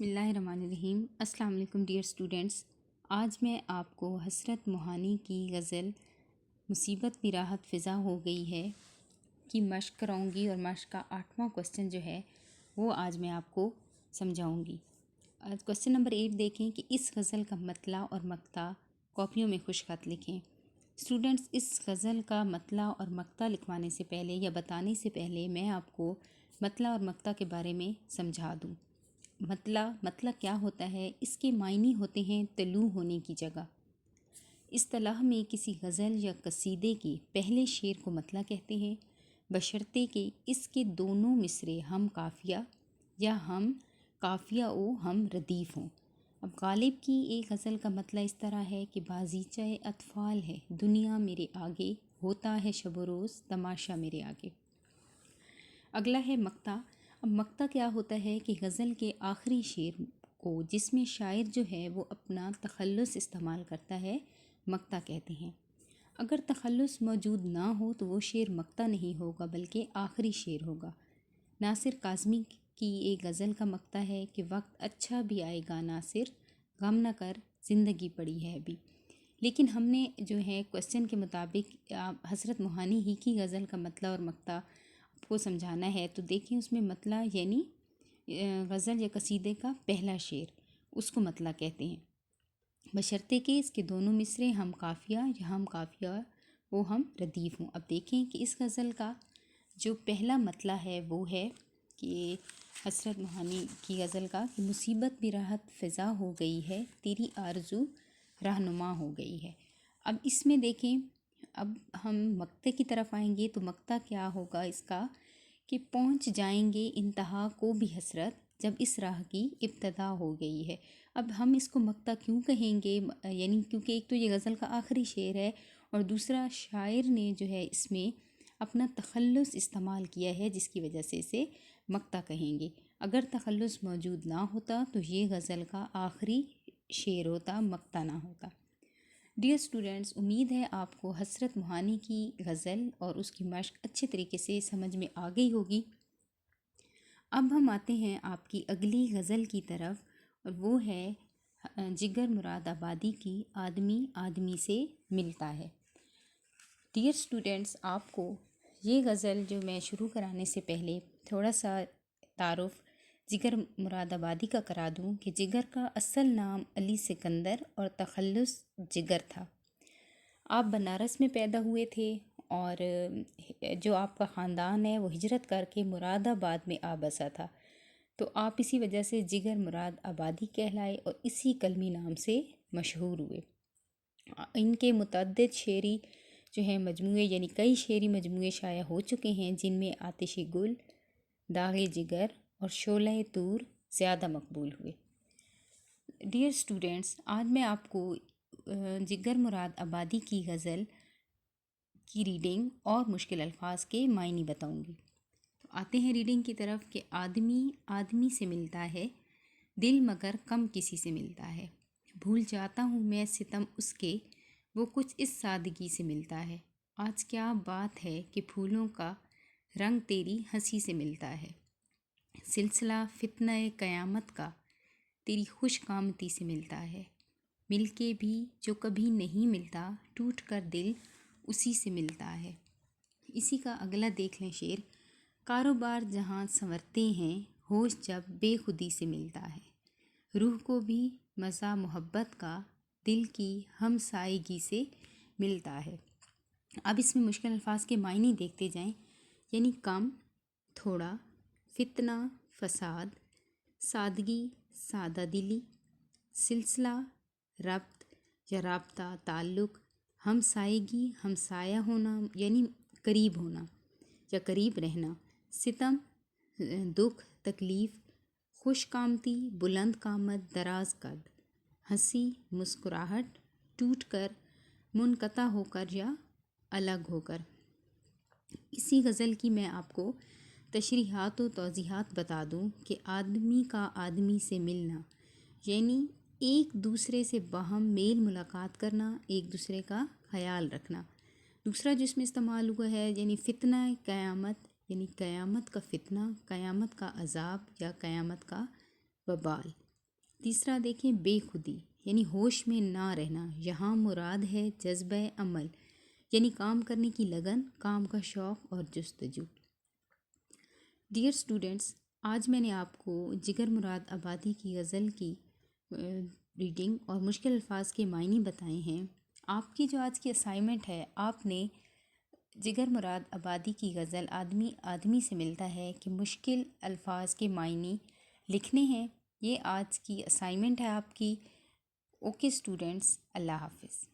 بسم اللہ الرحمن الرحیم۔ السلام علیکم ڈیئر اسٹوڈنٹس، آج میں آپ کو حسرت موہانی کی غزل مصیبت بھی راحت فضا ہو گئی ہے کی مشق کراؤں گی، اور مشق کا 8واں کوسچن جو ہے وہ آج میں آپ کو سمجھاؤں گی۔ کوسچن نمبر 8 دیکھیں کہ اس غزل کا مطلع اور مقطع کاپیوں میں خوش خط لکھیں۔ اسٹوڈنٹس، اس غزل کا مطلع اور مقطع لکھوانے سے پہلے یا بتانے سے پہلے میں آپ کو مطلع اور مقطع کے بارے میں سمجھا دوں۔ مطلع کیا ہوتا ہے؟ اس کے معنی ہوتے ہیں طلوع ہونے کی جگہ۔ اصطلاح میں کسی غزل یا قصیدے کے پہلے شعر کو مطلع کہتے ہیں، بشرطے کہ اس کے دونوں مصرے ہم قافیہ یا ہم قافیہ و ہم ردیف ہوں۔ اب غالب کی ایک غزل کا مطلع اس طرح ہے کہ بازیچہ اطفال ہے دنیا میرے آگے، ہوتا ہے شب و روز تماشا میرے آگے۔ اگلا ہے مقطع۔ اب مقطع کیا ہوتا ہے کہ غزل کے آخری شعر کو جس میں شاعر جو ہے وہ اپنا تخلص استعمال کرتا ہے، مقطع کہتے ہیں۔ اگر تخلص موجود نہ ہو تو وہ شعر مقطع نہیں ہوگا بلکہ آخری شعر ہوگا۔ ناصر کاظمی کی ایک غزل کا مقطع ہے کہ وقت اچھا بھی آئے گا ناصر، غم نہ کر زندگی پڑی ہے ابھی۔ لیکن ہم نے جو ہے کوسچن کے مطابق حسرت موہانی ہی کی غزل کا مطلع اور مقطع کو سمجھانا ہے، تو دیکھیں اس میں مطلع یعنی غزل یا قصیدے کا پہلا شعر، اس کو مطلع کہتے ہیں، بشرطے کہ اس کے دونوں مصرے ہم قافیہ یا ہم قافیہ وہ ہم ردیف ہوں۔ اب دیکھیں کہ اس غزل کا جو پہلا مطلع ہے وہ ہے کہ حسرت موہانی کی غزل کا کہ مصیبت بھی راحت فضا ہو گئی ہے، تیری آرزو رہنما ہو گئی ہے۔ اب اس میں دیکھیں، اب ہم مقطع کی طرف آئیں گے تو مقطع کیا ہوگا اس کا کہ پہنچ جائیں گے انتہا کو بھی حسرت جب اس راہ کی ابتدا ہو گئی ہے۔ اب ہم اس کو مقطع کیوں کہیں گے؟ یعنی کیونکہ ایک تو یہ غزل کا آخری شعر ہے اور دوسرا شاعر نے جو ہے اس میں اپنا تخلص استعمال کیا ہے جس کی وجہ سے اسے مقطع کہیں گے۔ اگر تخلص موجود نہ ہوتا تو یہ غزل کا آخری شعر ہوتا، مقطع نہ ہوتا۔ ڈیئر اسٹوڈنٹس، امید ہے آپ کو حسرت موہانی کی غزل اور اس کی مشق اچھے طریقے سے سمجھ میں آ گئی ہوگی۔ اب ہم آتے ہیں آپ کی اگلی غزل کی طرف، اور وہ ہے جگر مراد آبادی کی آدمی آدمی سے ملتا ہے۔ ڈیئر اسٹوڈنٹس، آپ کو یہ غزل جو میں شروع کرانے سے پہلے تھوڑا سا تعارف جگر مراد آبادی کا کرا دوں کہ جگر کا اصل نام علی سکندر اور تخلص جگر تھا۔ آپ بنارس میں پیدا ہوئے تھے اور جو آپ کا خاندان ہے وہ ہجرت کر کے مراد آباد میں آ بسا تھا، تو آپ اسی وجہ سے جگر مراد آبادی کہلائے اور اسی کلمی نام سے مشہور ہوئے۔ ان کے متعدد شعری جو ہیں مجموعے یعنی کئی شعری مجموعے شائع ہو چکے ہیں، جن میں آتش گل، داغ جگر اور شعلہ طور زیادہ مقبول ہوئے۔ ڈیئر اسٹوڈنٹس، آج میں آپ کو جگر مراد آبادی کی غزل کی ریڈنگ اور مشکل الفاظ کے معنی بتاؤں گی۔ تو آتے ہیں ریڈنگ کی طرف کہ آدمی آدمی سے ملتا ہے، دل مگر کم کسی سے ملتا ہے، بھول جاتا ہوں میں ستم اس کے، وہ کچھ اس سادگی سے ملتا ہے، آج کیا بات ہے کہ پھولوں کا رنگ تیری ہنسی سے ملتا ہے، سلسلہ فتنہ قیامت کا تیری خوش قامتی سے ملتا ہے، مل کے بھی جو کبھی نہیں ملتا، ٹوٹ کر دل اسی سے ملتا ہے۔ اسی کا اگلا دیکھ لیں شعر، کاروبار جہاں سنورتے ہیں، ہوش جب بے خودی سے ملتا ہے، روح کو بھی مزہ محبت کا دل کی ہم سائیگی سے ملتا ہے۔ اب اس میں مشکل الفاظ کے معنی دیکھتے جائیں، یعنی کم، تھوڑا، فتنہ، فساد، سادگی، سادہ دلی، سلسلہ، ربط یا رابطہ، تعلق، ہم سائیگی، ہمسایہ ہونا یعنی قریب ہونا یا قریب رہنا، ستم، دکھ، تکلیف، خوش قامتی، بلند قامت، دراز قد، ہنسی، مسکراہٹ، ٹوٹ کر، منقطع ہو کر یا الگ ہو کر۔ اسی غزل کی میں آپ کو تشریحات و توضیحات بتا دوں کہ آدمی کا آدمی سے ملنا یعنی ایک دوسرے سے باہم میل ملاقات کرنا، ایک دوسرے کا خیال رکھنا۔ دوسرا جس میں استعمال ہوا ہے یعنی فتنہ قیامت، یعنی قیامت کا فتنہ، قیامت کا عذاب یا قیامت کا وبال۔ تیسرا دیکھیں بے خودی یعنی ہوش میں نہ رہنا، یہاں مراد ہے جذبہ عمل یعنی کام کرنے کی لگن، کام کا شوق اور جستجو۔ ڈیئر اسٹوڈنٹس، آج میں نے آپ کو جگر مراد آبادی کی غزل کی ریڈنگ اور مشکل الفاظ کے معنی بتائے ہیں۔ آپ کی جو آج کی اسائنمنٹ ہے، آپ نے جگر مراد آبادی کی غزل آدمی آدمی سے ملتا ہے کہ مشکل الفاظ کے معنی لکھنے ہیں۔ یہ آج کی اسائنمنٹ ہے آپ کی۔ اوکے اسٹوڈنٹس، اللہ حافظ۔